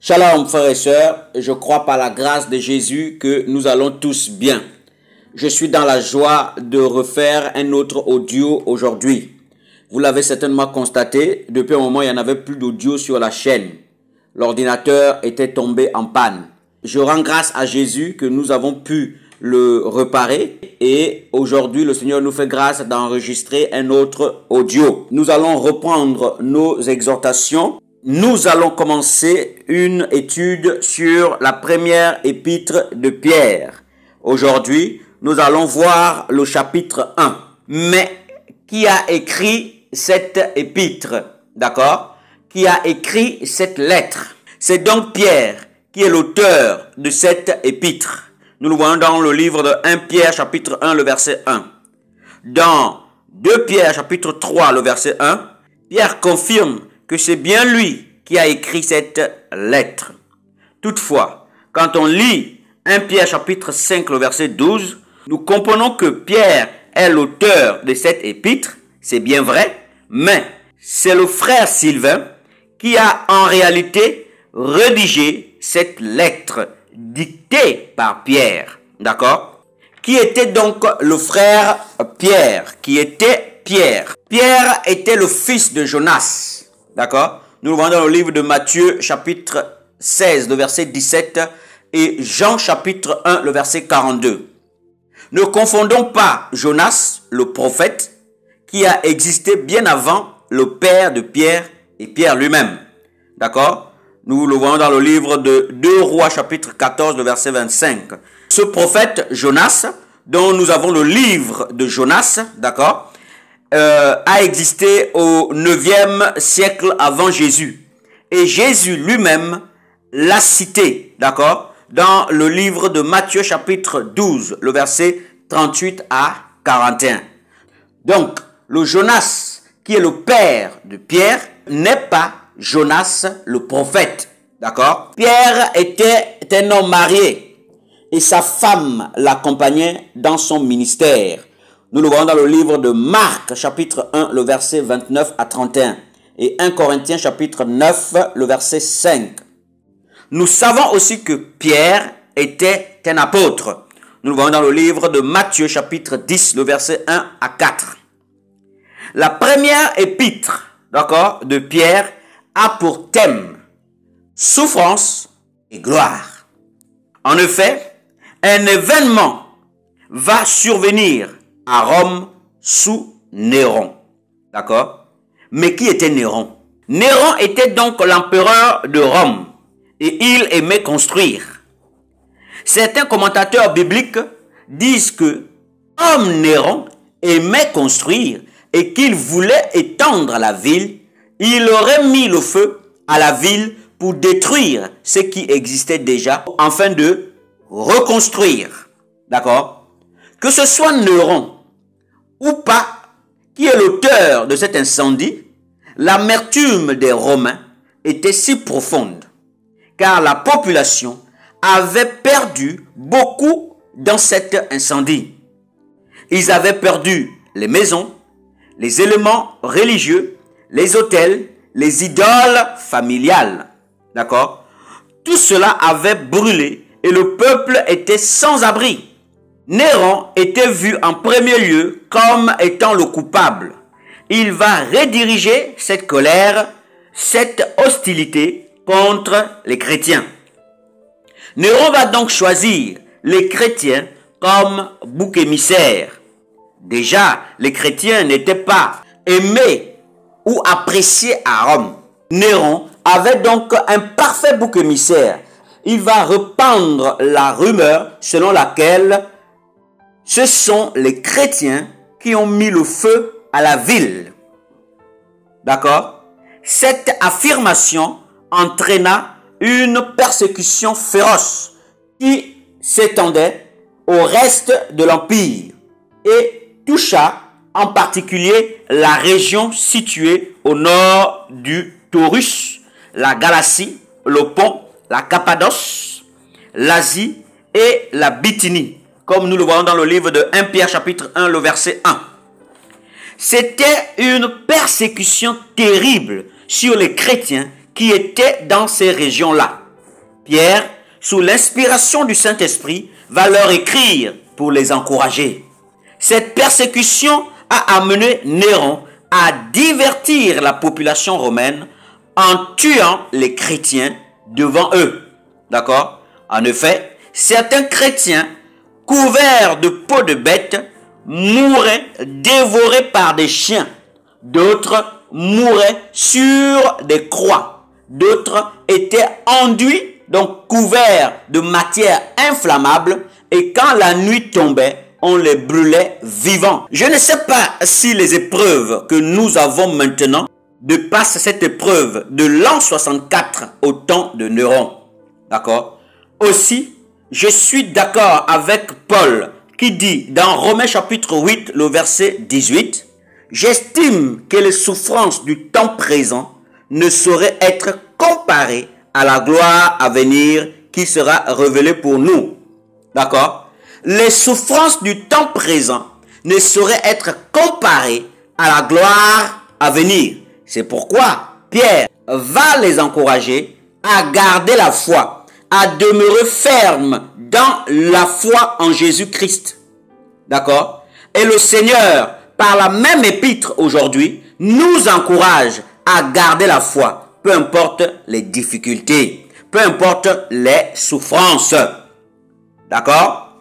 Shalom frères et sœurs, je crois par la grâce de Jésus que nous allons tous bien. Je suis dans la joie de refaire un autre audio aujourd'hui. Vous l'avez certainement constaté, depuis un moment il n'y en avait plus d'audio sur la chaîne. L'ordinateur était tombé en panne. Je rends grâce à Jésus que nous avons pu le réparer et aujourd'hui le Seigneur nous fait grâce d'enregistrer un autre audio. Nous allons reprendre nos exhortations. Nous allons commencer une étude sur la première épître de Pierre. Aujourd'hui, nous allons voir le chapitre 1. Mais qui a écrit cette épître? D'accord? Qui a écrit cette lettre? C'est donc Pierre qui est l'auteur de cette épître. Nous le voyons dans le livre de 1 Pierre chapitre 1, le verset 1. Dans 2 Pierre chapitre 3, le verset 1, Pierre confirme que c'est bien lui qui a écrit cette lettre. Toutefois, quand on lit 1 Pierre chapitre 5, le verset 12, nous comprenons que Pierre est l'auteur de cette épître, c'est bien vrai, mais c'est le frère Sylvain qui a en réalité rédigé cette lettre dictée par Pierre. D'accord? Qui était donc le frère Pierre? Qui était Pierre? Pierre était le fils de Jonas. D'accord? Nous le voyons dans le livre de Matthieu chapitre 16, le verset 17 et Jean chapitre 1, le verset 42. Ne confondons pas Jonas, le prophète, qui a existé bien avant le père de Pierre et Pierre lui-même. D'accord? Nous le voyons dans le livre de 2 Rois chapitre 14, le verset 25. Ce prophète Jonas, dont nous avons le livre de Jonas, d'accord, a existé au 9e siècle avant Jésus. Et Jésus lui-même l'a cité, d'accord, dans le livre de Matthieu chapitre 12, le verset 38 à 41. Donc, le Jonas, qui est le père de Pierre, n'est pas Jonas le prophète, d'accord. Pierre était un homme marié et sa femme l'accompagnait dans son ministère. Nous le voyons dans le livre de Marc, chapitre 1, le verset 29 à 31. Et 1 Corinthiens, chapitre 9, le verset 5. Nous savons aussi que Pierre était un apôtre. Nous le voyons dans le livre de Matthieu, chapitre 10, le verset 1 à 4. La première épître, d'accord, de Pierre a pour thème souffrance et gloire. En effet, un événement va survenir à Rome sous Néron. D'accord? Mais qui était Néron? Néron était donc l'empereur de Rome et il aimait construire. Certains commentateurs bibliques disent que comme Néron aimait construire et qu'il voulait étendre la ville, il aurait mis le feu à la ville pour détruire ce qui existait déjà afin de reconstruire. D'accord? Que ce soit Néron ou pas, qui est l'auteur de cet incendie, l'amertume des Romains était si profonde, car la population avait perdu beaucoup dans cet incendie. Ils avaient perdu les maisons, les éléments religieux, les autels, les idoles familiales. D'accord? Tout cela avait brûlé et le peuple était sans abri. Néron était vu en premier lieu comme étant le coupable. Il va rediriger cette colère, cette hostilité contre les chrétiens. Néron va donc choisir les chrétiens comme bouc émissaire. Déjà, les chrétiens n'étaient pas aimés ou appréciés à Rome. Néron avait donc un parfait bouc émissaire. Il va répandre la rumeur selon laquelle ce sont les chrétiens qui ont mis le feu à la ville. D'accord? Cette affirmation entraîna une persécution féroce qui s'étendait au reste de l'Empire et toucha en particulier la région située au nord du Taurus, la Galatie, le Pont, la Cappadoce, l'Asie et la Bithynie, comme nous le voyons dans le livre de 1 Pierre chapitre 1, le verset 1. C'était une persécution terrible sur les chrétiens qui étaient dans ces régions-là. Pierre, sous l'inspiration du Saint-Esprit, va leur écrire pour les encourager. Cette persécution a amené Néron à divertir la population romaine en tuant les chrétiens devant eux. D'accord? En effet, certains chrétiens couverts de peau de bête mouraient dévorés par des chiens. D'autres mouraient sur des croix. D'autres étaient enduits, donc couverts de matière inflammable, et quand la nuit tombait, on les brûlait vivants. Je ne sais pas si les épreuves que nous avons maintenant dépassent cette épreuve de l'an 64 au temps de Néron. D'accord? Aussi, je suis d'accord avec Paul qui dit dans Romains chapitre 8, le verset 18, « J'estime que les souffrances du temps présent ne sauraient être comparées à la gloire à venir qui sera révélée pour nous. » D'accord? Les souffrances du temps présent ne sauraient être comparées à la gloire à venir. C'est pourquoi Pierre va les encourager à garder la foi, à demeurer ferme dans la foi en Jésus-Christ. D'accord? Et le Seigneur, par la même épître aujourd'hui, nous encourage à garder la foi, peu importe les difficultés, peu importe les souffrances. D'accord?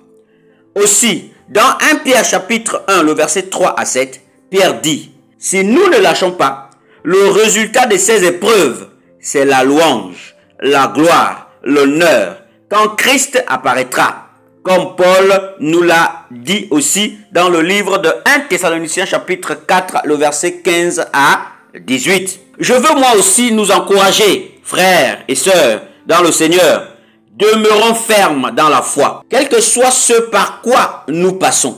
Aussi, dans 1 Pierre chapitre 1, le verset 3 à 7, Pierre dit, « Si nous ne lâchons pas, le résultat de ces épreuves, c'est la louange, la gloire, l'honneur, quand Christ apparaîtra. » Comme Paul nous l'a dit aussi dans le livre de 1 Thessaloniciens chapitre 4, le verset 15 à 18. Je veux moi aussi nous encourager, frères et sœurs, dans le Seigneur. Demeurons fermes dans la foi, quel que soit ce par quoi nous passons.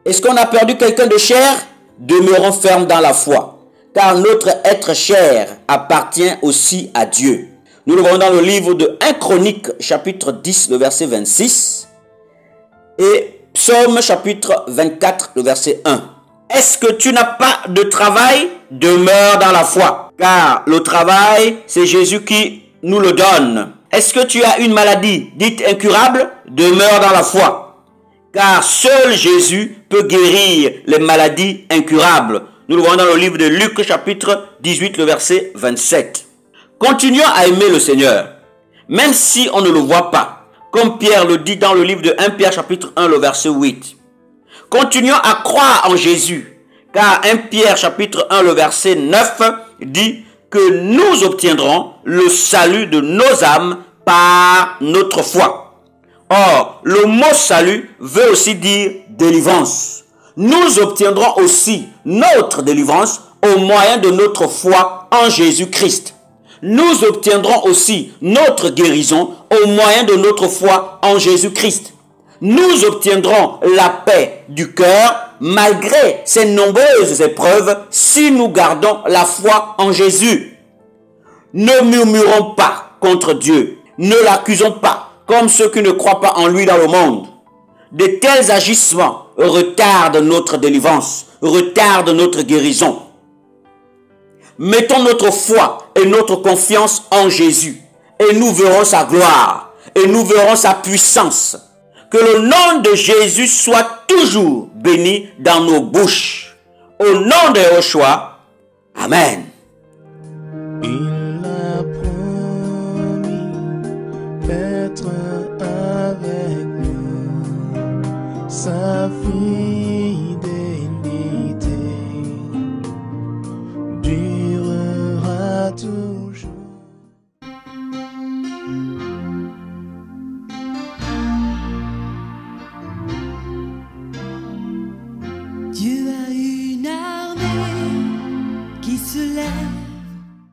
Est-ce qu'on a perdu quelqu'un de cher? Demeurons fermes dans la foi, car notre être cher appartient aussi à Dieu. Nous le voyons dans le livre de 1 Chronique, chapitre 10, le verset 26, et Psaume, chapitre 24, le verset 1. Est-ce que tu n'as pas de travail? Demeure dans la foi, car le travail, c'est Jésus qui nous le donne. Est-ce que tu as une maladie dite incurable? Demeure dans la foi. Car seul Jésus peut guérir les maladies incurables. Nous le voyons dans le livre de Luc chapitre 18, le verset 27. Continuons à aimer le Seigneur, même si on ne le voit pas. Comme Pierre le dit dans le livre de 1 Pierre chapitre 1, le verset 8. Continuons à croire en Jésus. Car 1 Pierre chapitre 1, le verset 9 dit que nous obtiendrons le salut de nos âmes par notre foi. Or, le mot salut veut aussi dire délivrance. Nous obtiendrons aussi notre délivrance au moyen de notre foi en Jésus-Christ. Nous obtiendrons aussi notre guérison au moyen de notre foi en Jésus-Christ. Nous obtiendrons la paix du cœur malgré ces nombreuses épreuves si nous gardons la foi en Jésus. Ne murmurons pas contre Dieu. Ne l'accusons pas comme ceux qui ne croient pas en lui dans le monde. De tels agissements retardent notre délivrance, retardent notre guérison. Mettons notre foi et notre confiance en Jésus et nous verrons sa gloire et nous verrons sa puissance. Que le nom de Jésus soit toujours béni dans nos bouches. Au nom de Yeshua, Amen. Il a promis d'être avec nous, sa fille.